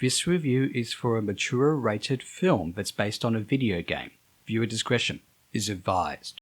This review is for a mature rated film that's based on a video game. Viewer discretion is advised.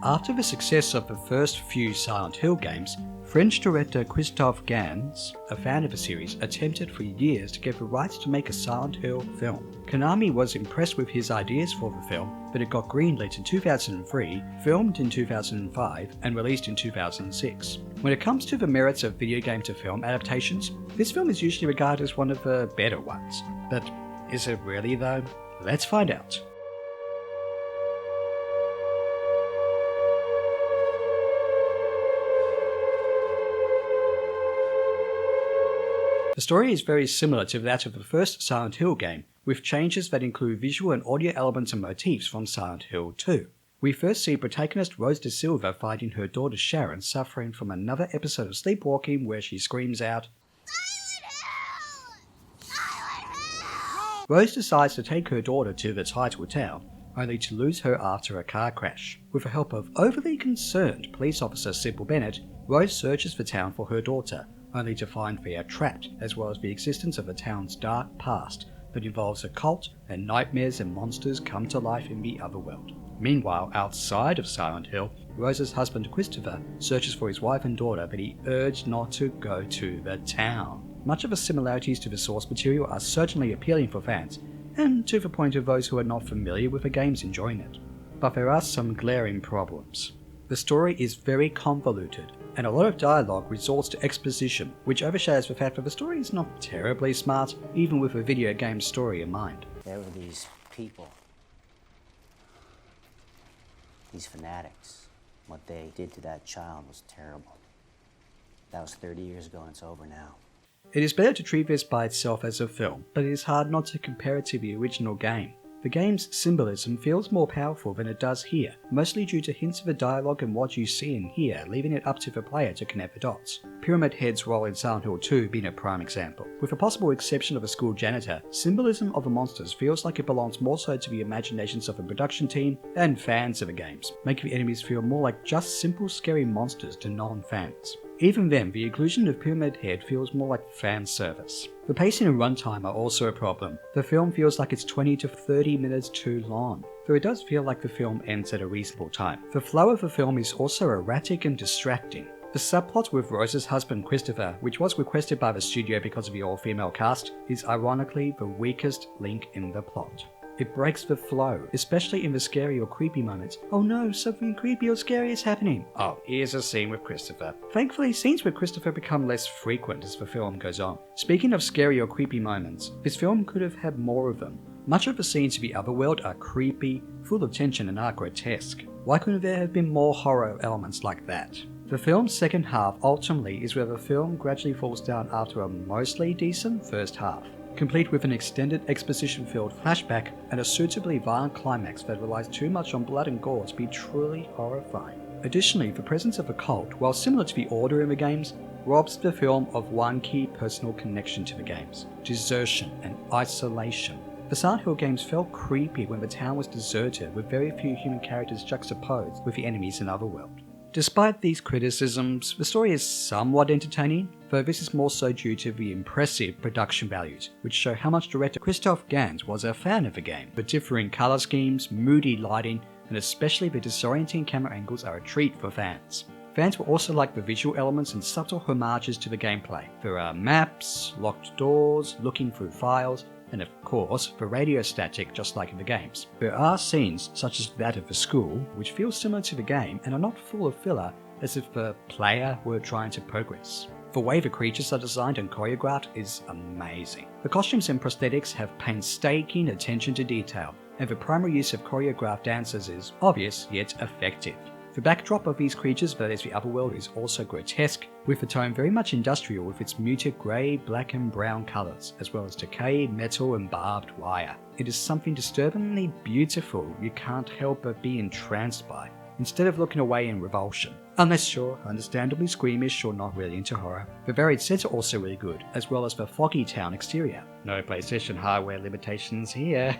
After the success of the first few Silent Hill games, French director Christophe Gans, a fan of the series, attempted for years to get the rights to make a Silent Hill film. Konami was impressed with his ideas for the film, but it got greenlit in 2003, filmed in 2005, and released in 2006. When it comes to the merits of video game to film adaptations, this film is usually regarded as one of the better ones. But is it really though? Let's find out. The story is very similar to that of the first Silent Hill game, with changes that include visual and audio elements and motifs from Silent Hill 2. We first see protagonist Rose da Silva finding her daughter Sharon suffering from another episode of sleepwalking where she screams out, "Silent Hill! Silent Hill!" Rose decides to take her daughter to the title town, only to lose her after a car crash. With the help of overly concerned police officer Sybil Bennett, Rose searches the town for her daughter, only to find they are trapped, as well as the existence of the town's dark past that involves a cult and nightmares and monsters come to life in the other world. Meanwhile, outside of Silent Hill, Rose's husband Christopher searches for his wife and daughter, but he urged not to go to the town. Much of the similarities to the source material are certainly appealing for fans, and to the point of those who are not familiar with the games enjoying it. But there are some glaring problems. The story is very convoluted, and a lot of dialogue resorts to exposition, which overshadows the fact that the story is not terribly smart, even with a video game story in mind. There were these people, these fanatics. What they did to that child was terrible. That was 30 years ago and it's over now. It is better to treat this by itself as a film, but it is hard not to compare it to the original game. The game's symbolism feels more powerful than it does here, mostly due to hints of the dialogue and what you see and hear, leaving it up to the player to connect the dots. Pyramid Head's role in Silent Hill 2 being a prime example. With the possible exception of a school janitor, symbolism of the monsters feels like it belongs more so to the imaginations of the production team and fans of the games, making the enemies feel more like just simple scary monsters to non-fans. Even then, the inclusion of Pyramid Head feels more like fan service. The pacing and runtime are also a problem. The film feels like it's 20 to 30 minutes too long, though it does feel like the film ends at a reasonable time. The flow of the film is also erratic and distracting. The subplot with Rose's husband Christopher, which was requested by the studio because of the all-female cast, is ironically the weakest link in the plot. It breaks the flow, especially in the scary or creepy moments. Oh no, something creepy or scary is happening. Oh, here's a scene with Christopher. Thankfully, scenes with Christopher become less frequent as the film goes on. Speaking of scary or creepy moments, this film could have had more of them. Much of the scenes of the other world are creepy, full of tension and are grotesque. Why couldn't there have been more horror elements like that? The film's second half ultimately is where the film gradually falls down after a mostly decent first half, complete with an extended exposition-filled flashback and a suitably violent climax that relies too much on blood and gore to be truly horrifying. Additionally, the presence of a cult, while similar to the Order in the games, robs the film of one key personal connection to the games: desertion and isolation. The Silent Hill games felt creepy when the town was deserted, with very few human characters juxtaposed with the enemies in Otherworld. Despite these criticisms, the story is somewhat entertaining, though this is more so due to the impressive production values, which show how much director Christophe Gans was a fan of the game. The differing colour schemes, moody lighting, and especially the disorienting camera angles are a treat for fans. Fans will also like the visual elements and subtle homages to the gameplay. There are maps, locked doors, looking through files, and of course, the radio static just like in the games. There are scenes, such as that of the school, which feel similar to the game and are not full of filler, as if the player were trying to progress. The way the creatures are designed and choreographed is amazing. The costumes and prosthetics have painstaking attention to detail, and the primary use of choreographed dancers is obvious yet effective. The backdrop of these creatures, that is the Otherworld, is also grotesque, with the tone very much industrial with its muted grey, black and brown colours, as well as decayed metal and barbed wire. It is something disturbingly beautiful you can't help but be entranced by, instead of looking away in revulsion. Unless you're understandably squeamish or not really into horror. The varied sets are also really good, as well as the foggy town exterior. No PlayStation hardware limitations here.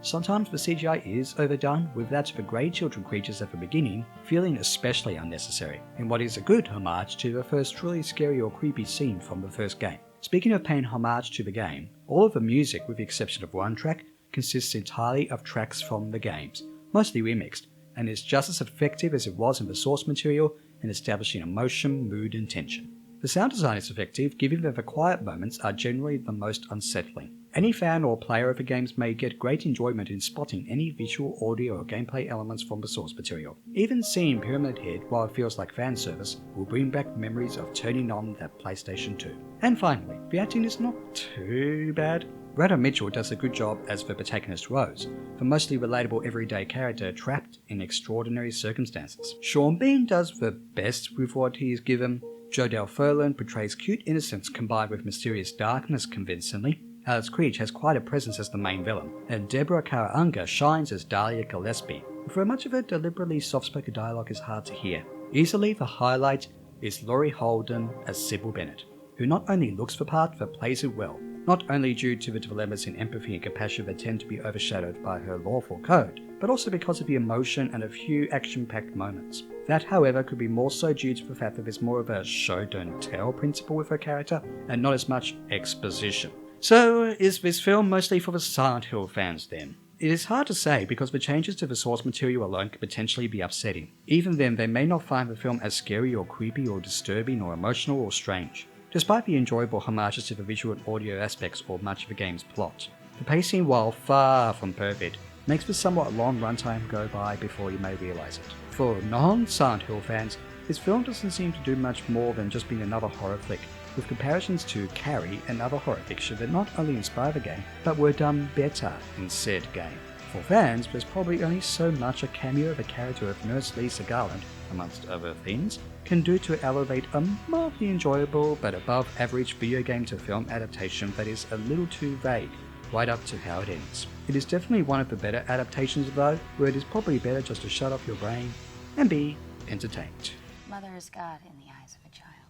Sometimes the CGI is overdone, with that of the grey children creatures at the beginning feeling especially unnecessary, in what is a good homage to the first truly scary or creepy scene from the first game. Speaking of paying homage to the game, all of the music, with the exception of one track, consists entirely of tracks from the games, mostly remixed, and is just as effective as it was in the source material in establishing emotion, mood, and tension. The sound design is effective, given that the quiet moments are generally the most unsettling. Any fan or player of the games may get great enjoyment in spotting any visual, audio, or gameplay elements from the source material. Even seeing Pyramid Head, while it feels like fan service, will bring back memories of turning on that PlayStation 2. And finally, the acting is not too bad. Rada Mitchell does a good job as the protagonist Rose, the mostly relatable everyday character trapped in extraordinary circumstances. Sean Bean does the best with what he is given. Jodelle Ferland portrays cute innocence combined with mysterious darkness convincingly. Alex Creech has quite a presence as the main villain, and Deborah Kara-Unger shines as Dahlia Gillespie, for much of her deliberately soft-spoken dialogue is hard to hear. Easily the highlight is Laurie Holden as Sybil Bennett, who not only looks the part but plays it well, not only due to the dilemmas in empathy and compassion that tend to be overshadowed by her lawful code, but also because of the emotion and a few action-packed moments. That, however, could be more so due to the fact that there's more of a show-don't-tell principle with her character, and not as much exposition. So, is this film mostly for the Silent Hill fans then? It is hard to say because the changes to the source material alone could potentially be upsetting. Even then, they may not find the film as scary or creepy or disturbing or emotional or strange, despite the enjoyable homages to the visual and audio aspects or much of the game's plot. The pacing, while far from perfect, makes the somewhat long runtime go by before you may realise it. For non-Silent Hill fans, this film doesn't seem to do much more than just being another horror flick, with comparisons to Carrie and other horror fiction that not only inspired the game, but were done better in said game. For fans, there's probably only so much a cameo of the character of Nurse Lisa Garland, amongst other things, can do to elevate a mildly enjoyable but above average video game to film adaptation that is a little too vague, right up to how it ends. It is definitely one of the better adaptations though, where it is probably better just to shut off your brain and be entertained. Mother is God in the eyes of a child.